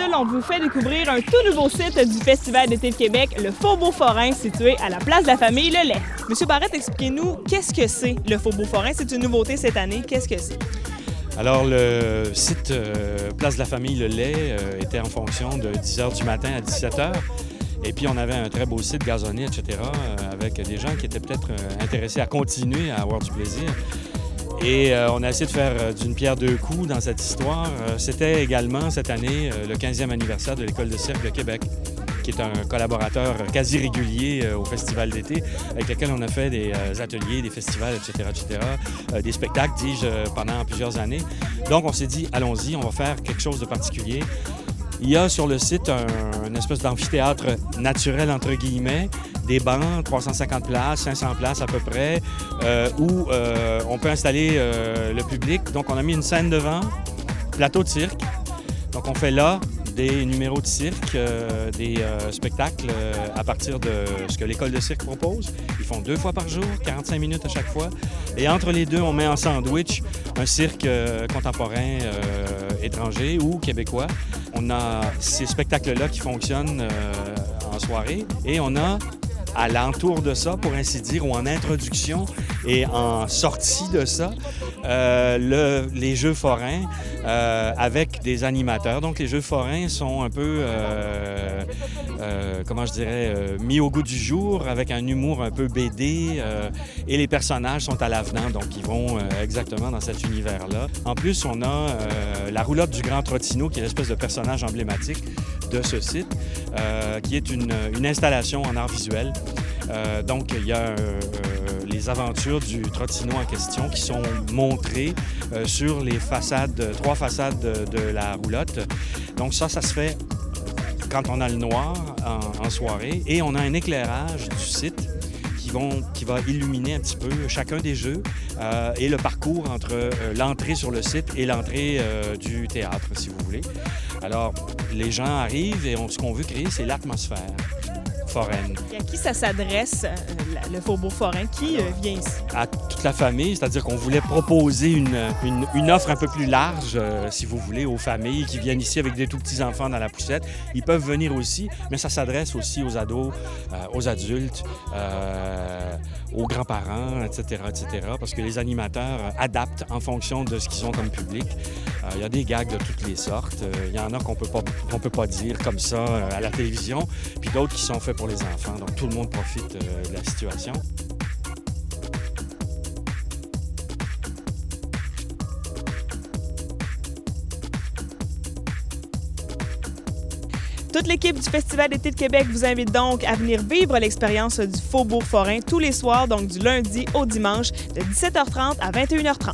capsule, on vous fait découvrir un tout nouveau site du Festival d'été de Québec, le Faubourg Forain, situé à la place de la famille Le Lait. Monsieur Barrette, expliquez-nous, qu'est-ce que c'est le Faubourg Forain? C'est une nouveauté cette année. Qu'est-ce que c'est? Alors, le site Place de la Famille Le Lait était en fonction de 10h du matin à 17h. Et puis, on avait un très beau site gazonné, etc., avec des gens qui étaient peut-être intéressés à continuer à avoir du plaisir. Et on a essayé de faire d'une pierre deux coups dans cette histoire. C'était également, cette année, le 15e anniversaire de l'École de cirque de Québec, qui est un collaborateur quasi régulier au Festival d'été, avec lequel on a fait des ateliers, des festivals, etc., des spectacles, dis-je, pendant plusieurs années. Donc, on s'est dit, allons-y, on va faire quelque chose de particulier. Il y a sur le site une espèce d'amphithéâtre naturel, entre guillemets, des bancs, 350 places, 500 places à peu près, où on peut installer le public. Donc, on a mis une scène devant, plateau de cirque. Donc, on fait là des numéros de cirque, des spectacles à partir de ce que l'École de cirque propose. Ils font 2 fois par jour, 45 minutes à chaque fois. Et entre les deux, on met en sandwich un cirque contemporain étranger ou québécois. On a ces spectacles-là qui fonctionnent en soirée et on a à l'entour de ça, pour ainsi dire, ou en introduction et en sortie de ça, les jeux forains avec des animateurs. Donc, les jeux forains sont un peu, comment je dirais, mis au goût du jour avec un humour un peu BD et les personnages sont à l'avenant, donc ils vont exactement dans cet univers-là. En plus, on a la roulotte du Grand Trottineau, qui est l'espèce de personnage emblématique de ce site, qui est une installation en art visuel. Donc, il y a les aventures du Trottineau en question qui sont montrées sur les façades, 3 façades de la roulotte. Donc ça se fait quand on a le noir en soirée et on a un éclairage du site qui va illuminer un petit peu chacun des jeux et le parcours entre l'entrée sur le site et l'entrée du théâtre, si vous voulez. Alors, les gens arrivent et ce qu'on veut créer, c'est l'atmosphère foraine. Et à qui ça s'adresse, le Faubourg Forain? Qui vient ici? À toute la famille, c'est-à-dire qu'on voulait proposer une offre un peu plus large, si vous voulez, aux familles qui viennent ici avec des tout petits enfants dans la poussette. Ils peuvent venir aussi, mais ça s'adresse aussi aux ados, aux adultes, aux grands-parents, etc., parce que les animateurs adaptent en fonction de ce qu'ils ont comme public. Il y a des gags de toutes les sortes. Il y en a qu'on peut pas dire comme ça à la télévision, puis d'autres qui sont faits pour les enfants. Donc, tout le monde profite de la situation. Toute l'équipe du Festival d'été de Québec vous invite donc à venir vivre l'expérience du Faubourg Forain tous les soirs, donc du lundi au dimanche, de 17h30 à 21h30.